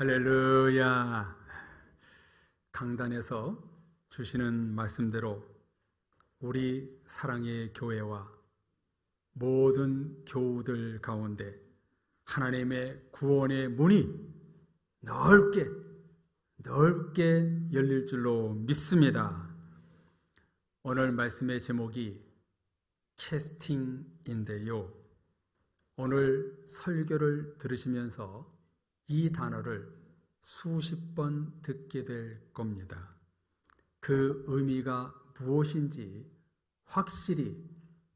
할렐루야. 강단에서 주시는 말씀대로 우리 사랑의 교회와 모든 교우들 가운데 하나님의 구원의 문이 넓게 열릴 줄로 믿습니다. 오늘 말씀의 제목이 캐스팅인데요. 오늘 설교를 들으시면서 이 단어를 수십 번 듣게 될 겁니다. 그 의미가 무엇인지 확실히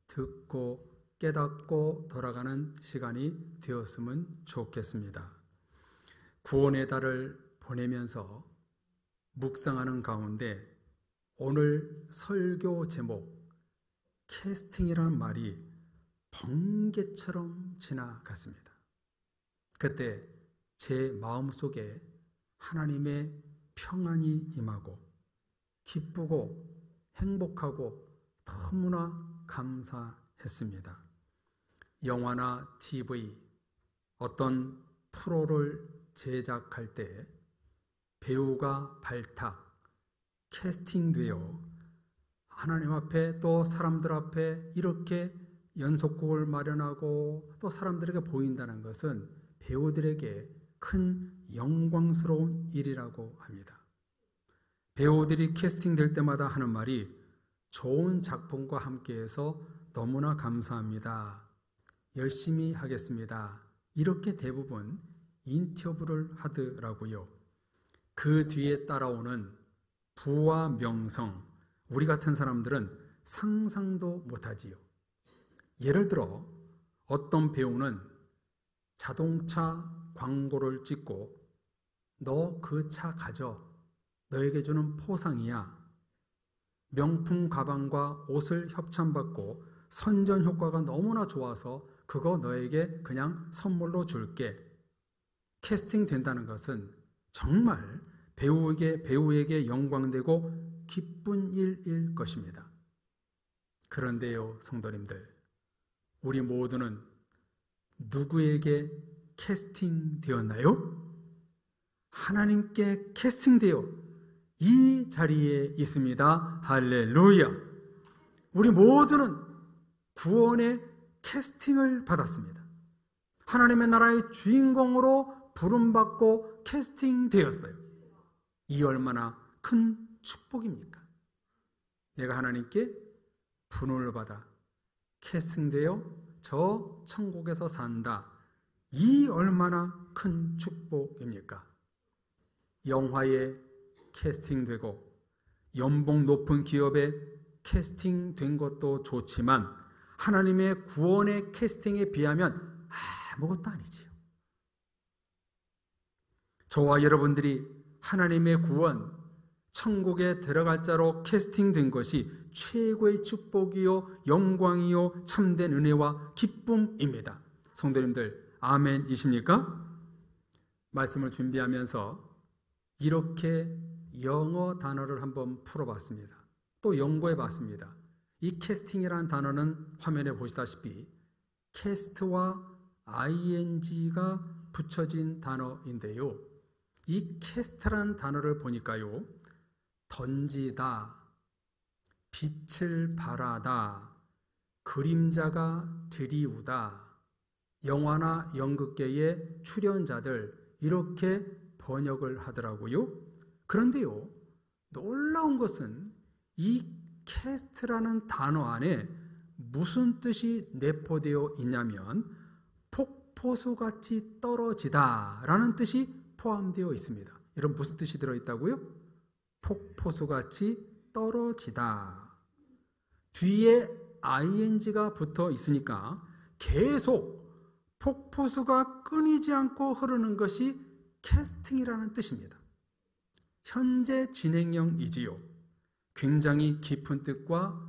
듣고 깨닫고 돌아가는 시간이 되었으면 좋겠습니다. 구원의 달을 보내면서 묵상하는 가운데 오늘 설교 제목 캐스팅이라는 말이 번개처럼 지나갔습니다. 그때 제 마음속에 하나님의 평안이 임하고 기쁘고 행복하고 너무나 감사했습니다. 영화나 TV, 어떤 프로를 제작할 때 배우가 발탁, 캐스팅되어 하나님 앞에 또 사람들 앞에 이렇게 연속곡을 마련하고 또 사람들에게 보인다는 것은 배우들에게 큰 영광스러운 일이라고 합니다. 배우들이 캐스팅될 때마다 하는 말이 좋은 작품과 함께해서 너무나 감사합니다. 열심히 하겠습니다. 이렇게 대부분 인터뷰를 하더라고요. 그 뒤에 따라오는 부와 명성, 우리 같은 사람들은 상상도 못하지요. 예를 들어 어떤 배우는 자동차 광고를 찍고 너 그 차 가져. 너에게 주는 포상이야. 명품 가방과 옷을 협찬받고 선전 효과가 너무나 좋아서 그거 너에게 그냥 선물로 줄게. 캐스팅 된다는 것은 정말 배우에게 영광되고 기쁜 일일 것입니다. 그런데요, 성도님들, 우리 모두는 누구에게 캐스팅 되었나요? 하나님께 캐스팅되어 이 자리에 있습니다. 할렐루야. 우리 모두는 구원의 캐스팅을 받았습니다. 하나님의 나라의 주인공으로 부름받고 캐스팅되었어요. 이 얼마나 큰 축복입니까? 내가 하나님께 분을 받아 캐스팅되어 저 천국에서 산다. 이 얼마나 큰 축복입니까? 영화에 캐스팅되고 연봉 높은 기업에 캐스팅된 것도 좋지만 하나님의 구원의 캐스팅에 비하면 아무것도 아니지요. 저와 여러분들이 하나님의 구원, 천국에 들어갈 자로 캐스팅된 것이 최고의 축복이요, 영광이요, 참된 은혜와 기쁨입니다. 성도님들, 아멘이십니까? 말씀을 준비하면서 이렇게 영어 단어를 한번 풀어봤습니다. 또 연구해봤습니다. 이 캐스팅이라는 단어는 화면에 보시다시피 캐스트와 ing가 붙여진 단어인데요. 이 캐스트라는 단어를 보니까요, 던지다, 빛을 발하다, 그림자가 드리우다, 영화나 연극계의 출연자들 이렇게 번역을 하더라고요. 그런데요, 놀라운 것은 이 캐스트라는 단어 안에 무슨 뜻이 내포되어 있냐면 폭포수같이 떨어지다 라는 뜻이 포함되어 있습니다. 여러분, 무슨 뜻이 들어있다고요? 폭포수같이 떨어지다. 뒤에 ing가 붙어 있으니까 계속 폭포수가 끊이지 않고 흐르는 것이 캐스팅이라는 뜻입니다. 현재 진행형이지요. 굉장히 깊은 뜻과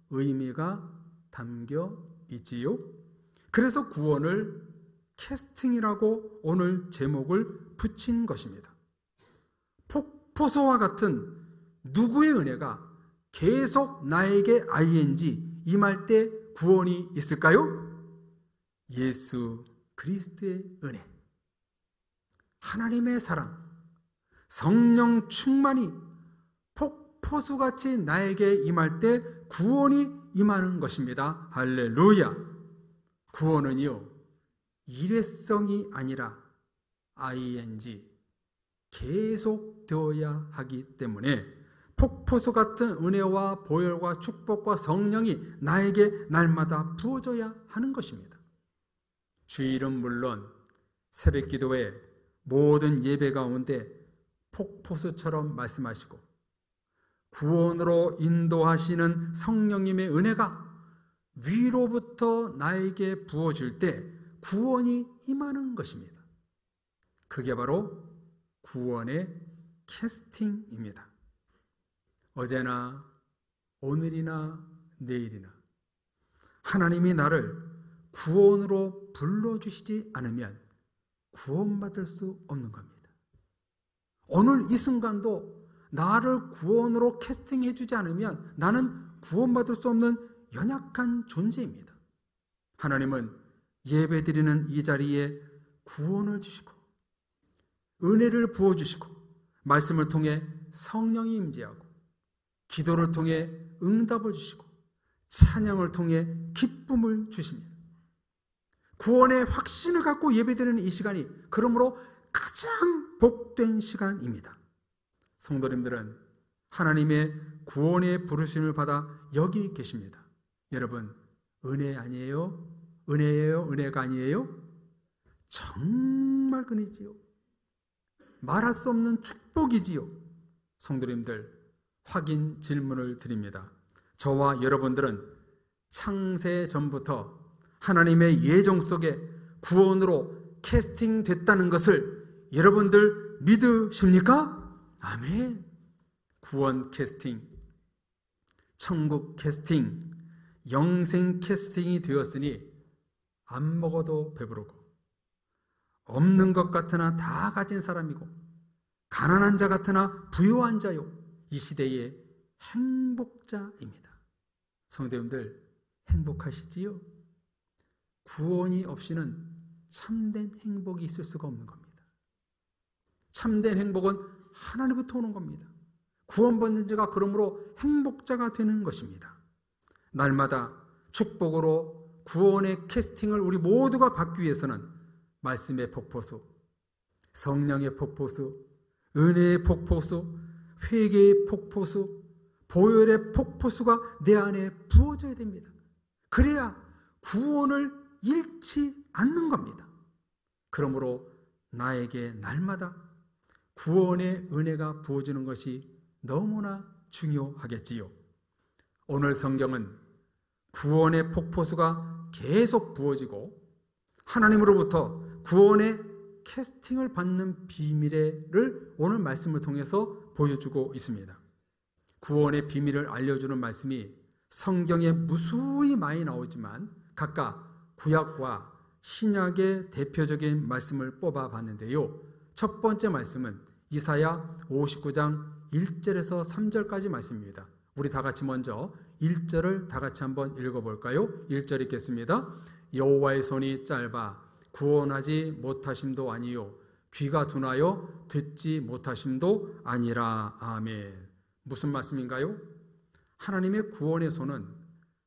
의미가 담겨 있지요. 그래서 구원을 캐스팅이라고 오늘 제목을 붙인 것입니다. 폭포수와 같은 누구의 은혜가 계속 나에게 ing 임할 때 구원이 있을까요? 예수 그리스도의 은혜. 하나님의 사랑, 성령 충만이 폭포수같이 나에게 임할 때 구원이 임하는 것입니다. 할렐루야. 구원은요, 일회성이 아니라 ing, 계속 되어야 하기 때문에 폭포수 같은 은혜와 보혈과 축복과 성령이 나에게 날마다 부어져야 하는 것입니다. 주일은 물론 새벽 기도에 모든 예배 가운데 폭포수처럼 말씀하시고 구원으로 인도하시는 성령님의 은혜가 위로부터 나에게 부어질 때 구원이 임하는 것입니다. 그게 바로 구원의 캐스팅입니다. 어제나 오늘이나 내일이나 하나님이 나를 구원으로 불러주시지 않으면 구원받을 수 없는 겁니다. 오늘 이 순간도 나를 구원으로 캐스팅해 주지 않으면 나는 구원받을 수 없는 연약한 존재입니다. 하나님은 예배드리는 이 자리에 구원을 주시고 은혜를 부어주시고 말씀을 통해 성령이 임재하고 기도를 통해 응답을 주시고 찬양을 통해 기쁨을 주십니다. 구원의 확신을 갖고 예배드리는 이 시간이 그러므로 가장 복된 시간입니다. 성도님들은 하나님의 구원의 부르심을 받아 여기 계십니다. 여러분, 은혜 아니에요? 은혜예요? 은혜가 아니에요? 정말 은혜지요. 말할 수 없는 축복이지요. 성도님들, 확인 질문을 드립니다. 저와 여러분들은 창세 전부터 하나님의 예정 속에 구원으로 캐스팅됐다는 것을 여러분들 믿으십니까? 아멘. 구원 캐스팅, 천국 캐스팅, 영생 캐스팅이 되었으니 안 먹어도 배부르고 없는 것 같으나 다 가진 사람이고 가난한 자 같으나 부유한 자요, 이 시대의 행복자입니다. 성도님들, 행복하시지요? 구원이 없이는 참된 행복이 있을 수가 없는 겁니다. 참된 행복은 하나님부터 오는 겁니다. 구원받는 자가 그러므로 행복자가 되는 것입니다. 날마다 축복으로 구원의 캐스팅을 우리 모두가 받기 위해서는 말씀의 폭포수, 성령의 폭포수, 은혜의 폭포수, 회개의 폭포수, 보혈의 폭포수가 내 안에 부어져야 됩니다. 그래야 구원을 잃지 않는 겁니다. 그러므로 나에게 날마다 구원의 은혜가 부어지는 것이 너무나 중요하겠지요. 오늘 성경은 구원의 폭포수가 계속 부어지고 하나님으로부터 구원의 캐스팅을 받는 비밀을 오늘 말씀을 통해서 보여주고 있습니다. 구원의 비밀을 알려주는 말씀이 성경에 무수히 많이 나오지만 각각 구약과 신약의 대표적인 말씀을 뽑아봤는데요. 첫 번째 말씀은 이사야 59장 1절에서 3절까지 말씀입니다. 우리 다 같이 먼저 1절을 다 같이 한번 읽어볼까요? 1절 읽겠습니다. 여호와의 손이 짧아 구원하지 못하심도 아니요 귀가 둔하여 듣지 못하심도 아니라. 아멘. 무슨 말씀인가요? 하나님의 구원의 손은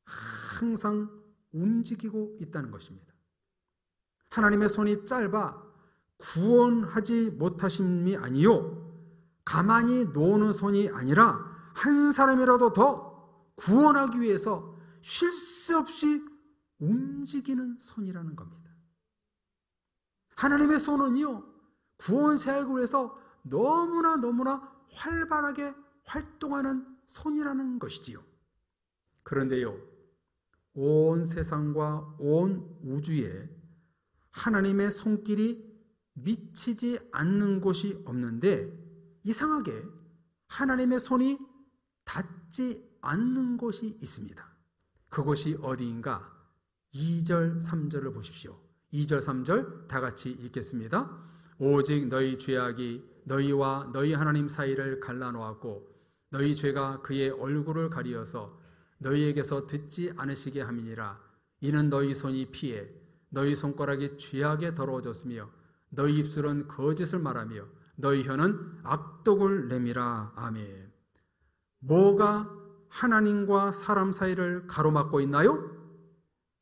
항상 움직이고 있다는 것입니다. 하나님의 손이 짧아 구원하지 못하심이 아니요 가만히 놓는 손이 아니라 한 사람이라도 더 구원하기 위해서 쉴 새 없이 움직이는 손이라는 겁니다. 하나님의 손은요 구원 사역을 위해서 너무나 활발하게 활동하는 손이라는 것이지요. 그런데요, 온 세상과 온 우주에 하나님의 손길이 미치지 않는 곳이 없는데 이상하게 하나님의 손이 닿지 않는 곳이 있습니다. 그곳이 어디인가? 2절 3절을 보십시오. 2절 3절 다 같이 읽겠습니다. 오직 너희 죄악이 너희와 너희 하나님 사이를 갈라놓았고 너희 죄가 그의 얼굴을 가리어서 너희에게서 듣지 않으시게 함이니라. 이는 너희 손이 피해 너희 손가락이 죄악에 더러워졌으며 너희 입술은 거짓을 말하며 너희 혀는 악독을 내밀어. 아멘. 뭐가 하나님과 사람 사이를 가로막고 있나요?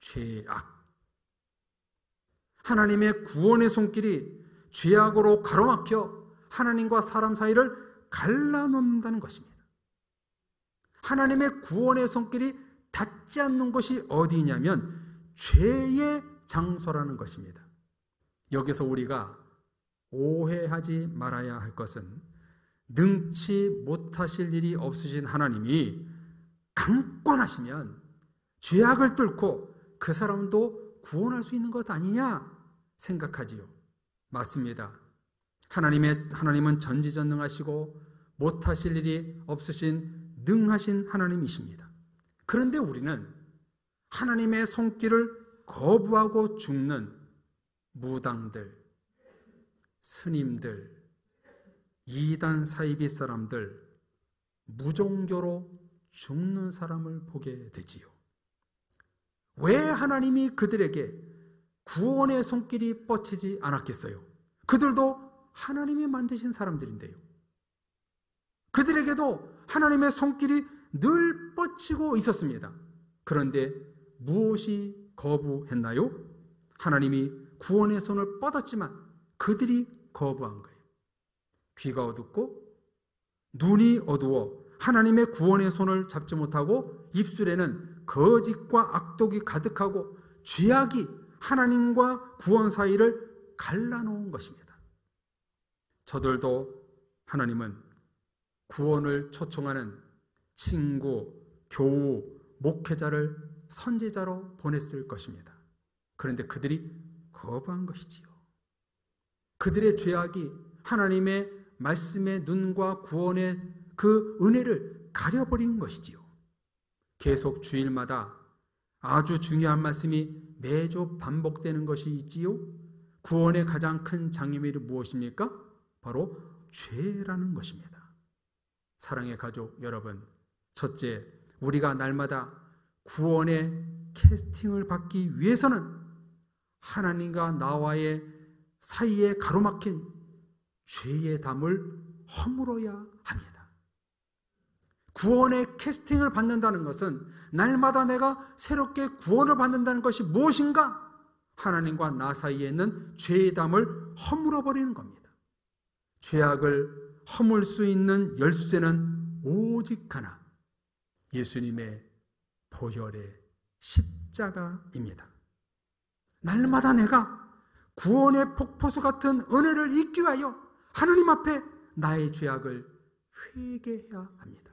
죄악. 하나님의 구원의 손길이 죄악으로 가로막혀 하나님과 사람 사이를 갈라놓는다는 것입니다. 하나님의 구원의 손길이 닿지 않는 곳이 어디냐면 죄의 장소라는 것입니다. 여기서 우리가 오해하지 말아야 할 것은 능치 못하실 일이 없으신 하나님이 강권하시면 죄악을 뚫고 그 사람도 구원할 수 있는 것 아니냐 생각하지요. 맞습니다. 하나님은 전지전능하시고 못하실 일이 없으신 능하신 하나님이십니다. 그런데 우리는 하나님의 손길을 거부하고 죽는 무당들, 스님들, 이단 사이비 사람들, 무종교로 죽는 사람을 보게 되지요. 왜 하나님이 그들에게 구원의 손길이 뻗치지 않았겠어요? 그들도 하나님이 만드신 사람들인데요. 그들에게도 하나님의 손길이 늘 뻗치고 있었습니다. 그런데 무엇이 거부했나요? 하나님이 구원의 손을 뻗었지만 그들이 거부한 거예요. 귀가 어둡고 눈이 어두워 하나님의 구원의 손을 잡지 못하고 입술에는 거짓과 악독이 가득하고 죄악이 하나님과 구원 사이를 갈라놓은 것입니다. 저들도 하나님은 구원을 초청하는 친구, 교우, 목회자를 선지자로 보냈을 것입니다. 그런데 그들이 거부한 것이지요. 그들의 죄악이 하나님의 말씀의 눈과 구원의 그 은혜를 가려버린 것이지요. 계속 주일마다 아주 중요한 말씀이 매주 반복되는 것이 있지요. 구원의 가장 큰 장애물이 무엇입니까? 바로 죄라는 것입니다. 사랑의 가족 여러분, 첫째, 우리가 날마다 구원의 캐스팅을 받기 위해서는 하나님과 나와의 사이에 가로막힌 죄의 담을 허물어야 합니다. 구원의 캐스팅을 받는다는 것은 날마다 내가 새롭게 구원을 받는다는 것이 무엇인가? 하나님과 나 사이에 있는 죄의 담을 허물어버리는 겁니다. 죄악을 허물 수 있는 열쇠는 오직 하나, 예수님의 보혈의 십자가입니다. 날마다 내가 구원의 폭포수 같은 은혜를 잊기 위하여 하나님 앞에 나의 죄악을 회개해야 합니다.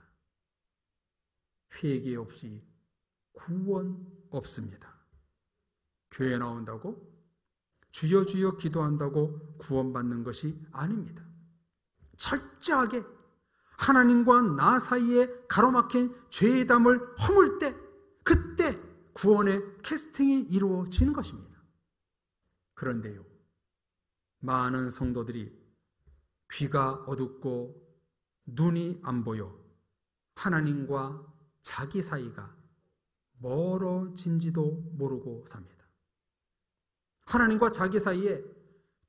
회개 없이 구원 없습니다. 교회 나온다고 주여 주여 기도한다고 구원받는 것이 아닙니다. 철저하게 하나님과 나 사이에 가로막힌 죄의 담을 허물 때, 그때 구원의 캐스팅이 이루어지는 것입니다. 그런데요, 많은 성도들이 귀가 어둡고 눈이 안 보여 하나님과 자기 사이가 멀어진지도 모르고 삽니다. 하나님과 자기 사이에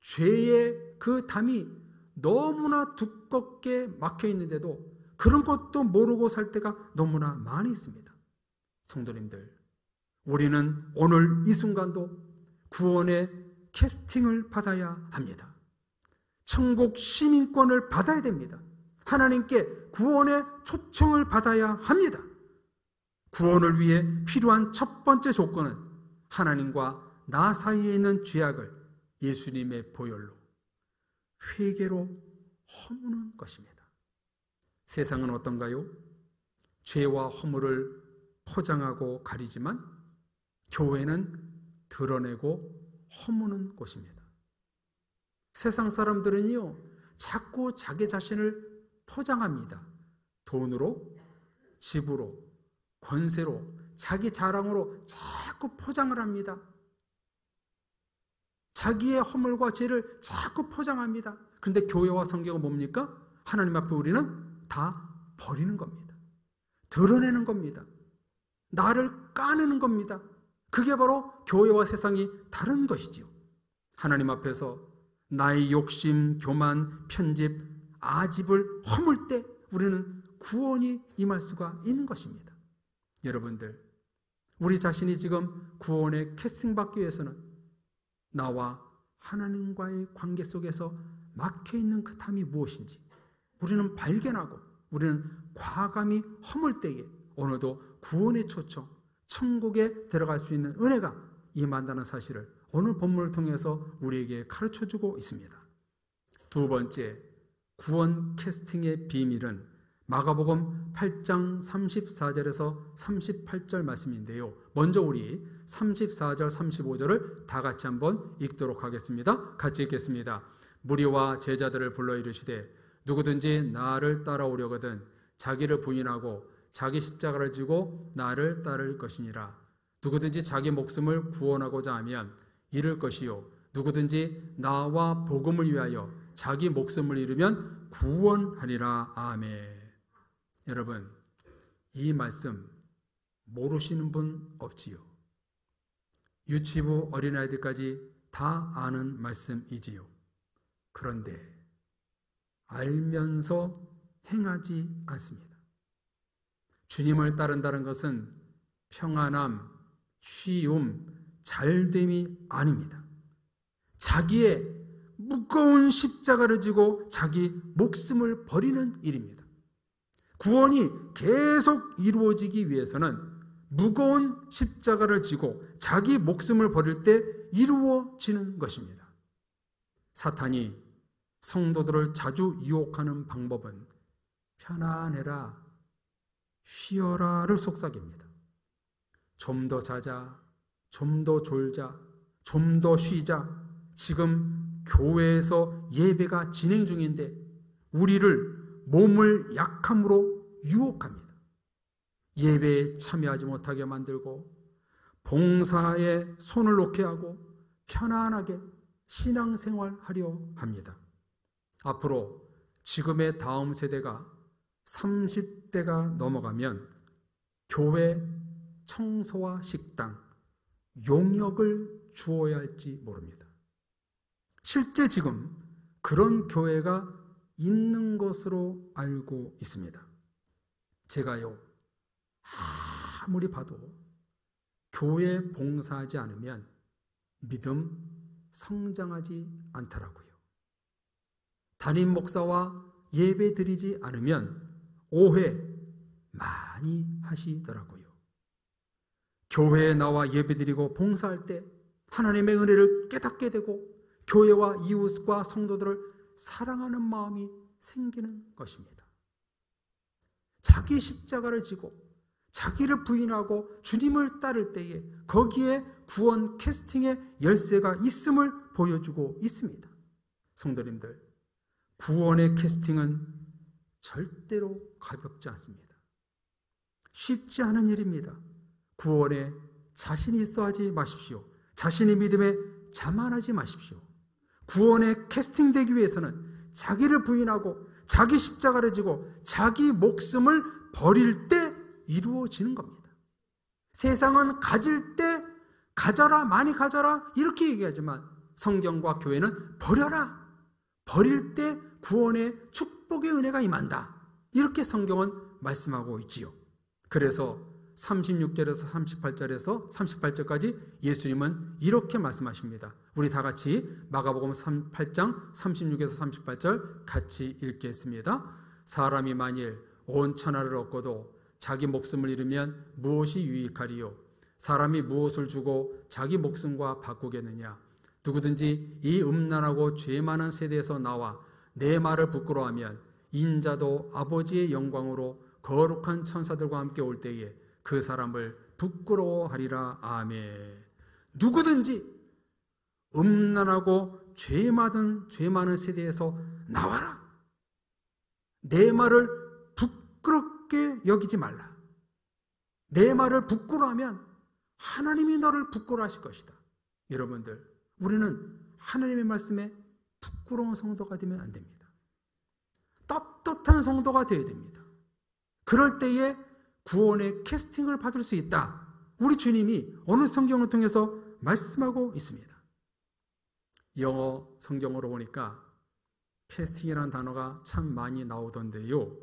죄의 그 담이 너무나 두껍게 막혀 있는데도 그런 것도 모르고 살 때가 너무나 많이 있습니다. 성도님들, 우리는 오늘 이 순간도 구원의 캐스팅을 받아야 합니다. 천국 시민권을 받아야 됩니다. 하나님께 구원의 초청을 받아야 합니다. 구원을 위해 필요한 첫 번째 조건은 하나님과 나 사이에 있는 죄악을 예수님의 보혈로, 회개로 허무는 것입니다. 세상은 어떤가요? 죄와 허물을 포장하고 가리지만 교회는 드러내고 허무는 곳입니다. 세상 사람들은요, 자꾸 자기 자신을 포장합니다. 돈으로, 집으로, 권세로, 자기 자랑으로 자꾸 포장을 합니다. 자기의 허물과 죄를 자꾸 포장합니다. 그런데 교회와 성경은 뭡니까? 하나님 앞에 우리는 다 버리는 겁니다. 드러내는 겁니다. 나를 까내는 겁니다. 그게 바로 교회와 세상이 다른 것이지요. 하나님 앞에서 나의 욕심, 교만, 편집, 아집을 허물 때 우리는 구원이 임할 수가 있는 것입니다. 여러분들, 우리 자신이 지금 구원에 캐스팅받기 위해서는 나와 하나님과의 관계 속에서 막혀있는 그 탐이 무엇인지 우리는 발견하고 우리는 과감히 허물 때에 오늘도 구원의 초청, 천국에 들어갈 수 있는 은혜가 임한다는 사실을 오늘 본문을 통해서 우리에게 가르쳐주고 있습니다. 두 번째, 구원 캐스팅의 비밀은 마가복음 8장 34절에서 38절 말씀인데요. 먼저 우리 34절, 35절을 다 같이 한번 읽도록 하겠습니다. 같이 읽겠습니다. 무리와 제자들을 불러 이르시되 누구든지 나를 따라오려거든 자기를 부인하고 자기 십자가를 지고 나를 따를 것이니라. 누구든지 자기 목숨을 구원하고자 하면 잃을 것이요 누구든지 나와 복음을 위하여 자기 목숨을 잃으면 구원하리라. 아멘. 여러분, 이 말씀 모르시는 분 없지요? 유치부 어린아이들까지 다 아는 말씀이지요. 그런데 알면서 행하지 않습니다. 주님을 따른다는 것은 평안함, 쉬움, 잘됨이 아닙니다. 자기의 무거운 십자가를 지고 자기 목숨을 버리는 일입니다. 구원이 계속 이루어지기 위해서는 무거운 십자가를 지고 자기 목숨을 버릴 때 이루어지는 것입니다. 사탄이 성도들을 자주 유혹하는 방법은 편안해라, 쉬어라를 속삭입니다. 좀 더 자자, 좀 더 졸자, 좀 더 쉬자. 지금 교회에서 예배가 진행 중인데 우리를 몸을 약함으로 유혹합니다. 예배에 참여하지 못하게 만들고 봉사에 손을 놓게 하고 편안하게 신앙생활하려 합니다. 앞으로 지금의 다음 세대가 30대가 넘어가면 교회 청소와 식당, 용역을 주어야 할지 모릅니다. 실제 지금 그런 교회가 있는 것으로 알고 있습니다. 제가요, 아무리 봐도 교회 봉사하지 않으면 믿음 성장하지 않더라고요. 담임 목사와 예배 드리지 않으면 오해 많이 하시더라고요. 교회에 나와 예배 드리고 봉사할 때 하나님의 은혜를 깨닫게 되고 교회와 이웃과 성도들을 사랑하는 마음이 생기는 것입니다. 자기 십자가를 지고 자기를 부인하고 주님을 따를 때에 거기에 구원 캐스팅의 열쇠가 있음을 보여주고 있습니다. 성도님들, 구원의 캐스팅은 절대로 가볍지 않습니다. 쉽지 않은 일입니다. 구원에 자신이 있어 하지 마십시오. 자신의 믿음에 자만하지 마십시오. 구원에 캐스팅되기 위해서는 자기를 부인하고 자기 십자가를 지고 자기 목숨을 버릴 때 이루어지는 겁니다. 세상은 가질 때 가져라, 많이 가져라 이렇게 얘기하지만 성경과 교회는 버려라, 버릴 때 구원의 축복의 은혜가 임한다, 이렇게 성경은 말씀하고 있지요. 그래서 36절에서 38절까지 예수님은 이렇게 말씀하십니다. 우리 다 같이 마가복음 8장 36에서 38절 같이 읽겠습니다. 사람이 만일 온 천하를 얻고도 자기 목숨을 잃으면 무엇이 유익하리요? 사람이 무엇을 주고 자기 목숨과 바꾸겠느냐? 누구든지 이 음란하고 죄 많은 세대에서 나와 내 말을 부끄러워하면 인자도 아버지의 영광으로 거룩한 천사들과 함께 올 때에 그 사람을 부끄러워하리라. 아멘. 누구든지 음란하고 죄 많은 세대에서 나와라. 내 말을 부끄럽게 여기지 말라. 내 말을 부끄러워하면 하나님이 너를 부끄러워하실 것이다. 여러분들, 우리는 하나님의 말씀에 부끄러운 성도가 되면 안 됩니다. 떳떳한 성도가 되어야 됩니다. 그럴 때에 구원의 캐스팅을 받을 수 있다. 우리 주님이 오늘 성경을 통해서 말씀하고 있습니다. 영어 성경으로 보니까 캐스팅이라는 단어가 참 많이 나오던데요.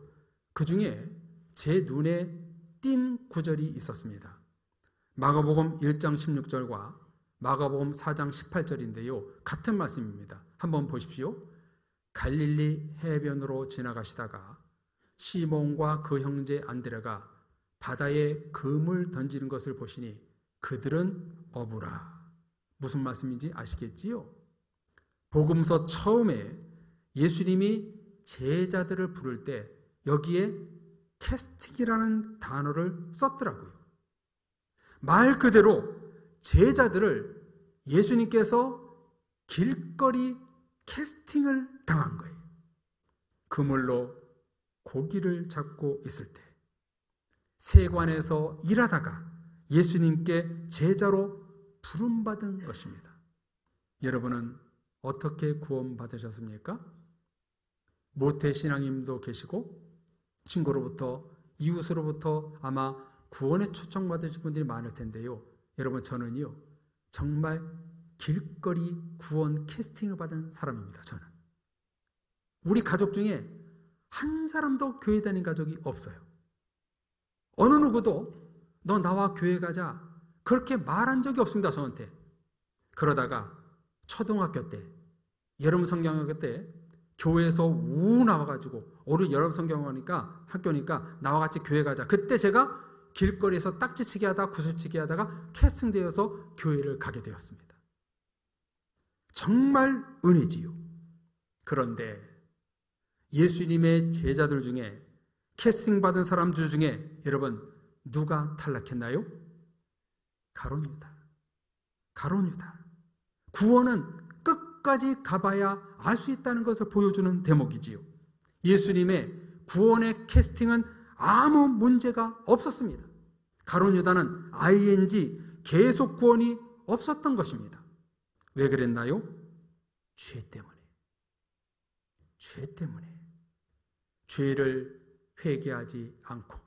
그 중에 제 눈에 띈 구절이 있었습니다. 마가복음 1장 16절과 마가복음 4장 18절인데요. 같은 말씀입니다. 한번 보십시오. 갈릴리 해변으로 지나가시다가 시몬과 그 형제 안드레가 바다에 금을 던지는 것을 보시니 그들은 어부라. 무슨 말씀인지 아시겠지요? 복음서 처음에 예수님이 제자들을 부를 때 여기에 캐스팅이라는 단어를 썼더라고요. 말 그대로 제자들을 예수님께서 길거리 캐스팅을 당한 거예요. 그물로 고기를 잡고 있을 때 세관에서 일하다가 예수님께 제자로 부름받은 것입니다. 여러분은 어떻게 구원받으셨습니까? 모태신앙님도 계시고 친구로부터 이웃으로부터 아마 구원에 초청받으신 분들이 많을 텐데요. 여러분, 저는요 정말 길거리 구원 캐스팅을 받은 사람입니다. 저는 우리 가족 중에 한 사람도 교회 다닌 가족이 없어요. 어느 누구도 너 나와 교회 가자 그렇게 말한 적이 없습니다. 저한테. 그러다가 초등학교 때 여름 성경학교 때 교회에서 나와가지고 우리 여름 성경학교니까 학교니까 나와 같이 교회 가자. 그때 제가 길거리에서 딱지치기 하다가 구슬치기 하다가 캐스팅되어서 교회를 가게 되었습니다. 정말 은혜지요. 그런데 예수님의 제자들 중에 캐스팅 받은 사람들 중에 여러분 누가 탈락했나요? 가룟 유다. 구원은 끝까지 가봐야 알 수 있다는 것을 보여주는 대목이지요. 예수님의 구원의 캐스팅은 아무 문제가 없었습니다. 가룟 유다는 ing 계속 구원이 없었던 것입니다. 왜 그랬나요? 죄 때문에. 죄를 회개하지 않고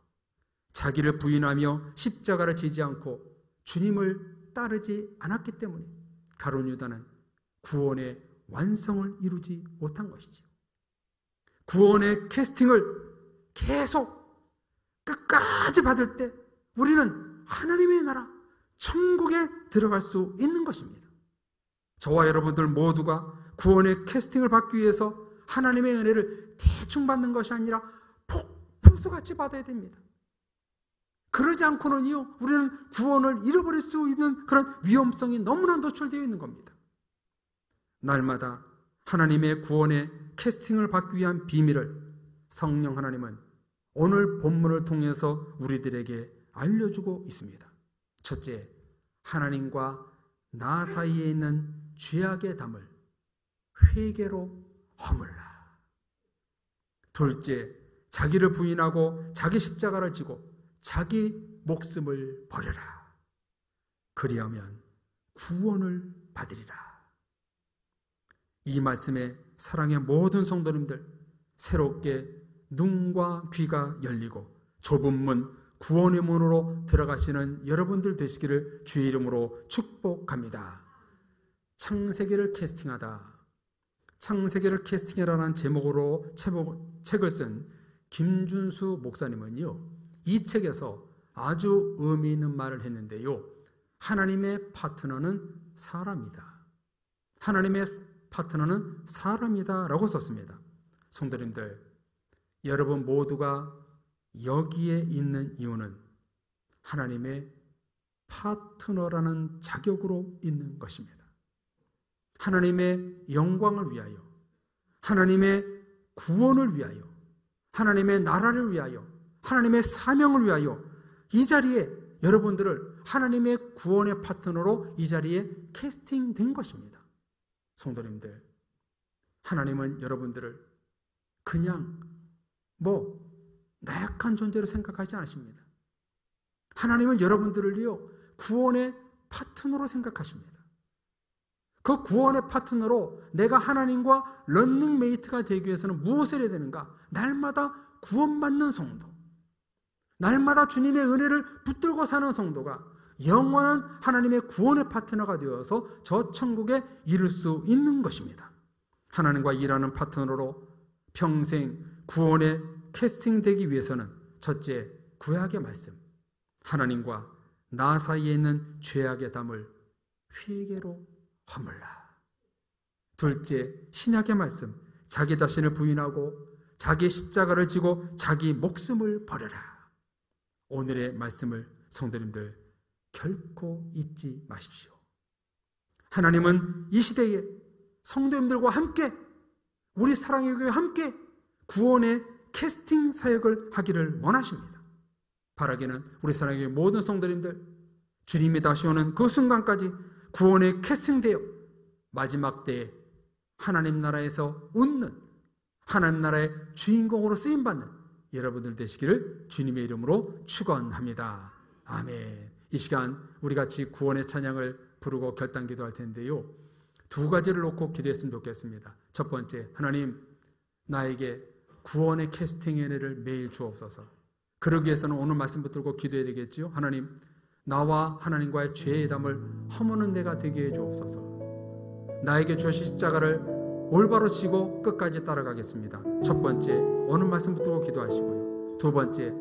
자기를 부인하며 십자가를 지지 않고 주님을 따르지 않았기 때문에 가룟 유다는 구원의 완성을 이루지 못한 것이죠. 구원의 캐스팅을 계속 끝까지 받을 때 우리는 하나님의 나라 천국에 들어갈 수 있는 것입니다. 저와 여러분들 모두가 구원의 캐스팅을 받기 위해서 하나님의 은혜를 대충 받는 것이 아니라 폭포수같이 받아야 됩니다. 그러지 않고는요 우리는 구원을 잃어버릴 수 있는 그런 위험성이 너무나 노출되어 있는 겁니다. 날마다 하나님의 구원의 캐스팅을 받기 위한 비밀을 성령 하나님은 오늘 본문을 통해서 우리들에게 알려주고 있습니다. 첫째, 하나님과 나 사이에 있는 죄악의 담을 회개로 허물라. 둘째, 자기를 부인하고 자기 십자가를 지고 자기 목숨을 버려라. 그리하면 구원을 받으리라. 이 말씀에 사랑의 모든 성도님들 새롭게 눈과 귀가 열리고 좁은 문 구원의 문으로 들어가시는 여러분들 되시기를 주의 이름으로 축복합니다. 창세기를 캐스팅하다. 창세기를 캐스팅해라는 제목으로 책을 쓴 김준수 목사님은요 이 책에서 아주 의미 있는 말을 했는데요. 하나님의 파트너는 사람이다. 하나님의 파트너는 사람이다 라고 썼습니다. 성도님들, 여러분 모두가 여기에 있는 이유는 하나님의 파트너라는 자격으로 있는 것입니다. 하나님의 영광을 위하여, 하나님의 구원을 위하여, 하나님의 나라를 위하여, 하나님의 사명을 위하여 이 자리에 여러분들을 하나님의 구원의 파트너로 이 자리에 캐스팅된 것입니다. 성도님들, 하나님은 여러분들을 그냥 나약한 존재로 생각하지 않으십니다. 하나님은 여러분들을요 구원의 파트너로 생각하십니다. 그 구원의 파트너로 내가 하나님과 런닝메이트가 되기 위해서는 무엇을 해야 되는가? 날마다 구원받는 성도, 날마다 주님의 은혜를 붙들고 사는 성도가 영원한 하나님의 구원의 파트너가 되어서 저 천국에 이를 수 있는 것입니다. 하나님과 일하는 파트너로 평생 구원에 캐스팅되기 위해서는 첫째, 구약의 말씀, 하나님과 나 사이에 있는 죄악의 담을 회개로 허물라. 둘째, 신약의 말씀, 자기 자신을 부인하고 자기 십자가를 지고 자기 목숨을 버려라. 오늘의 말씀을 성도님들 결코 잊지 마십시오. 하나님은 이 시대에 성도님들과 함께, 우리 사랑의 교회와 함께 구원의 캐스팅 사역을 하기를 원하십니다. 바라기는 우리 사랑의 교회 모든 성도님들, 주님이 다시 오는 그 순간까지 구원에 캐스팅되어 마지막 때에 하나님 나라에서 웃는, 하나님 나라의 주인공으로 쓰임받는 여러분들 되시기를 주님의 이름으로 축원합니다. 아멘. 이 시간 우리 같이 구원의 찬양을 부르고 결단 기도할 텐데요, 두 가지를 놓고 기도했으면 좋겠습니다. 첫 번째, 하나님, 나에게 구원의 캐스팅 은혜를 매일 주옵소서. 그러기 위해서는 오늘 말씀 붙들고 기도해야 되겠지요. 하나님, 나와 하나님과의 죄의 담을 허무는 내가 되게 해 주옵소서. 나에게 주신 십자가를 올바로 지고 끝까지 따라가겠습니다. 첫 번째, 오늘 말씀 붙들고 기도하시고요. 두 번째,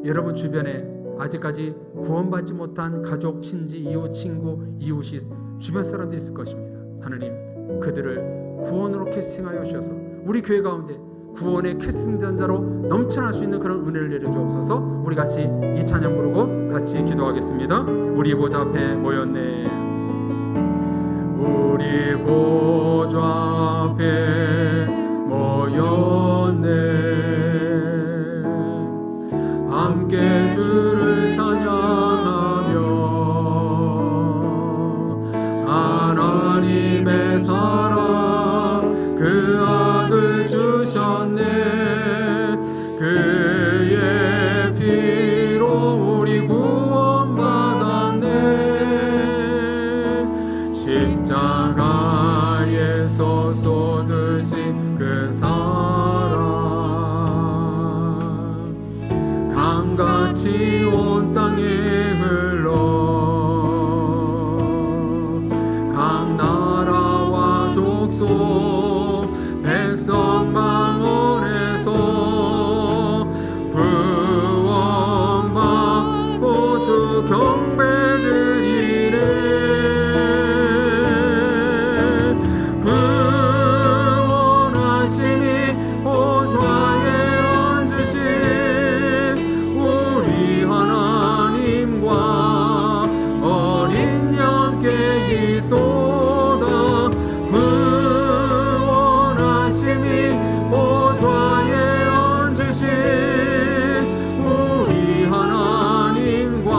여러분 주변에 아직까지 구원받지 못한 가족, 친지, 이웃, 친구, 이웃이 주변 사람들이 있을 것입니다. 하나님, 그들을 구원으로 캐스팅하여 주셔서 우리 교회 가운데 구원의 캐스팅자로 넘쳐날 수 있는 그런 은혜를 내려주옵소서. 우리 같이 이 찬양 부르고 같이 기도하겠습니다. 우리 보좌 앞에 모였네. 우리 보좌 앞에 모였네. 함께 주를 찬양하며 하나님의 사랑 그 아들 주셨네. 그의 피로 우리 구원받았네. 십자가에서 쏟으신 그 사랑 강같이 온 땅에 흘러 각 나라와 족속 백성 만원에서 구원받고 주 경배드리네. 구원하심이 보좌에 앉으신 우리 하나님과 어린 양께 있도다. 구원하심이 보좌에 앉으신 우리 하나님과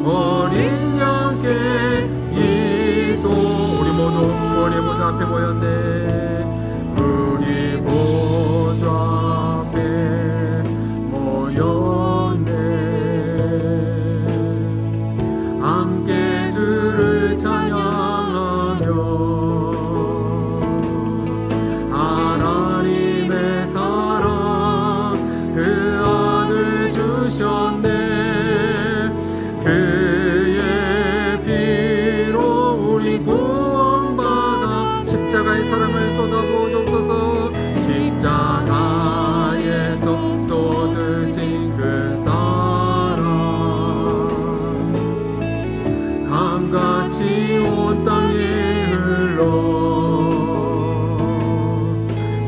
어린 양께 있도. 우리 모두 구원의 보좌 앞에 모였네. 우리 보좌 앞에 모였네. 함께 주를 찬양하며 하나님의 사랑 그 아들 주셨네. 그의 피로 우리 구원받아 십자가의 사랑을 쏟아부어 주옵소서. 십자가에서 쏟으신 그 사랑 강같이 온 땅에 흘러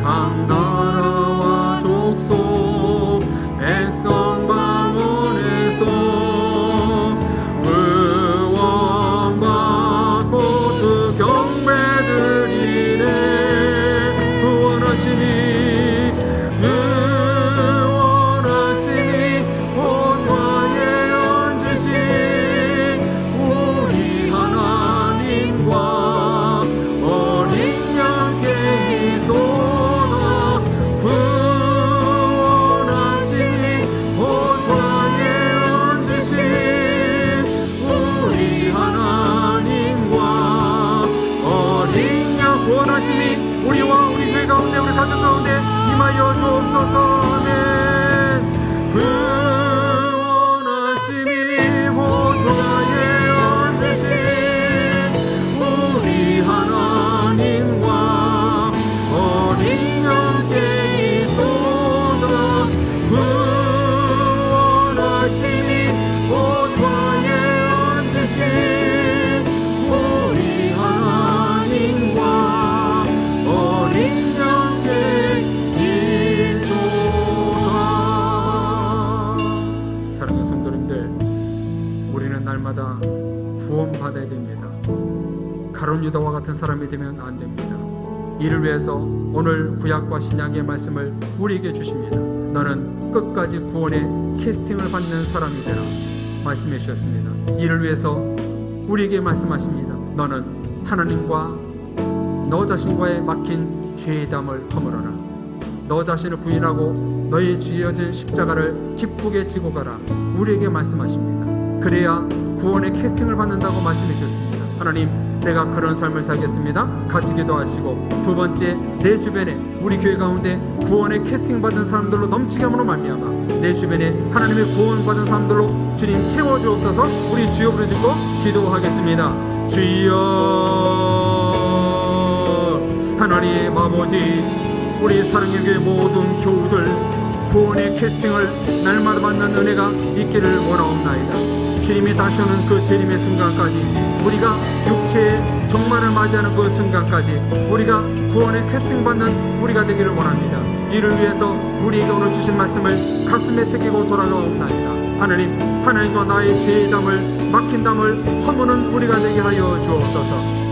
각 나라와 족속 백성 방언에서 구원받고 주 경배드리네. 구원하심이 보좌에 날마다 구원받아야 됩니다. 가룟 유다와 같은 사람이 되면 안 됩니다. 이를 위해서 오늘 구약과 신약의 말씀을 우리에게 주십니다. 너는 끝까지 구원의 캐스팅을 받는 사람이 되라 말씀해 주셨습니다. 이를 위해서 우리에게 말씀하십니다. 너는 하나님과 너 자신과의 막힌 죄의 담을 허물어라. 너 자신을 부인하고 너의 쥐어진 십자가를 기쁘게 지고 가라. 우리에게 말씀하십니다. 그래야 구원의 캐스팅을 받는다고 말씀해 주셨습니다. 하나님, 내가 그런 삶을 살겠습니다. 같이 기도하시고, 두 번째, 내 주변에 우리 교회 가운데 구원의 캐스팅 받은 사람들로 넘치게 함으로 말미암아 내 주변에 하나님의 구원 받은 사람들로 주님 채워주옵소서. 우리 주여 부르짖고 기도하겠습니다. 주여, 하나님 아버지, 우리 사랑의 교회 모든 교우들 구원의 캐스팅을 날마다 받는 은혜가 있기를 원하옵나이다. 주님이 다시 오는 그 재림의 순간까지, 우리가 육체의 종말을 맞이하는 그 순간까지 우리가 구원의 캐스팅 받는 우리가 되기를 원합니다. 이를 위해서 우리에게 오늘 주신 말씀을 가슴에 새기고 돌아가옵나이다. 하나님, 하나님과 나의 죄의 담을, 막힌 담을 허무는 우리가 되게 하여 주옵소서.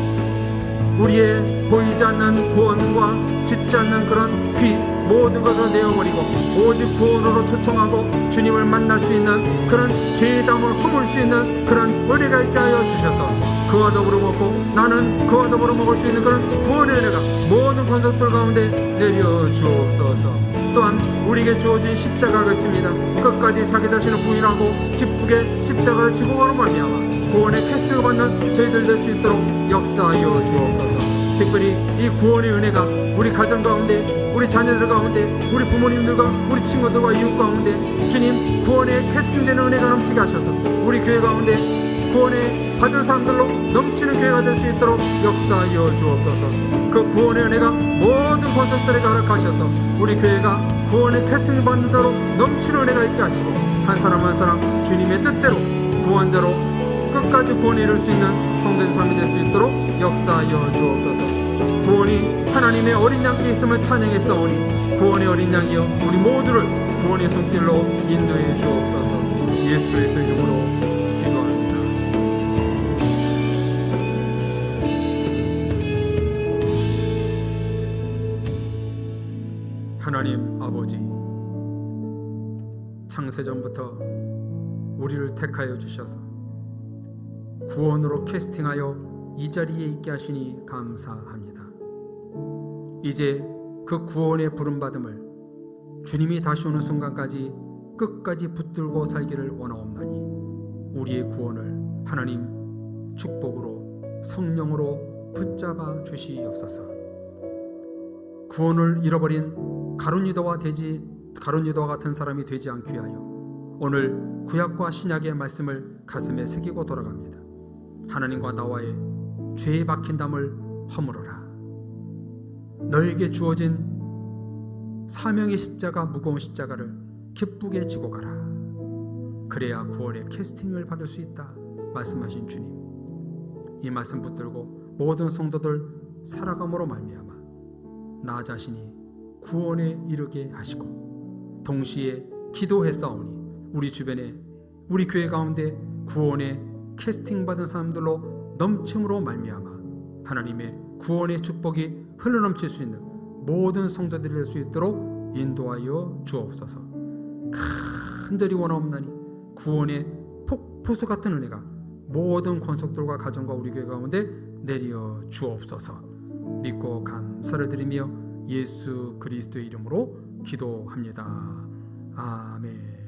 우리의 보이지 않는 구원과 짓지 않는 그런 귀 모든 것을 내어버리고 오직 구원으로 초청하고 주님을 만날 수 있는 그런 죄의 담을 허물 수 있는 그런 은혜가 있게 하여 주셔서 그와 더불어 먹고 나는 그와 더불어 먹을 수 있는 그런 구원의 은혜가 모든 권속들 가운데 내려 주옵소서. 또한 우리에게 주어진 십자가가 있습니다. 끝까지 자기 자신을 부인하고 기쁘게 십자가를 지고 가는 말미암아 구원의 캐스팅을 받는 저희들 될 수 있도록 역사하여 주옵소서. 특별히 이 구원의 은혜가 우리 가정 가운데, 우리 자녀들 가운데, 우리 부모님들과 우리 친구들과 이웃 가운데 주님 구원의 캐스팅되는 은혜가 넘치게 하셔서 우리 교회 가운데 구원의 받은 사람들로 넘치는 교회가 될 수 있도록 역사하여 주옵소서. 그 구원의 은혜가 모든 권속들에게 허락하셔서 우리 교회가 구원의 캐스팅 받는 대로 넘치는 은혜가 있게 하시고 한 사람 한 사람 주님의 뜻대로 구원자로 끝까지 구원에 이룰 수 있는 성된 삶이 될 수 있도록 역사하여 주옵소서. 구원이 하나님의 어린 양께 있음을 찬양했사오니 구원의 어린 양이여 우리 모두를 구원의 손길로 인도해 주옵소서. 예수 그리스도의 이름으로 기도합니다. 하나님 아버지, 창세전부터 우리를 택하여 주셔서 구원으로 캐스팅하여 이 자리에 있게 하시니 감사합니다. 이제 그 구원의 부름받음을 주님이 다시 오는 순간까지 끝까지 붙들고 살기를 원하옵나니 우리의 구원을 하나님 축복으로 성령으로 붙잡아 주시옵소서. 구원을 잃어버린 가룟 유다와 같은 사람이 되지 않게 하여 오늘 구약과 신약의 말씀을 가슴에 새기고 돌아갑니다. 하나님과 나와의 죄에 박힌 담을 허물어라. 너에게 주어진 사명의 십자가, 무거운 십자가를 기쁘게 지고 가라. 그래야 구원의 캐스팅을 받을 수 있다 말씀하신 주님, 이 말씀 붙들고 모든 성도들 살아감으로 말미암아 나 자신이 구원에 이르게 하시고 동시에 기도했사오니 우리 주변에 우리 교회 가운데 구원의 캐스팅 받은 사람들로 넘침으로 말미암아 하나님의 구원의 축복이 흘러넘칠 수 있는 모든 성도들이 될 수 있도록 인도하여 주옵소서. 간절히 원하옵나니 구원의 폭포수 같은 은혜가 모든 권속들과 가정과 우리 교회 가운데 내려 주옵소서. 믿고 감사를 드리며 예수 그리스도의 이름으로 기도합니다. 아멘.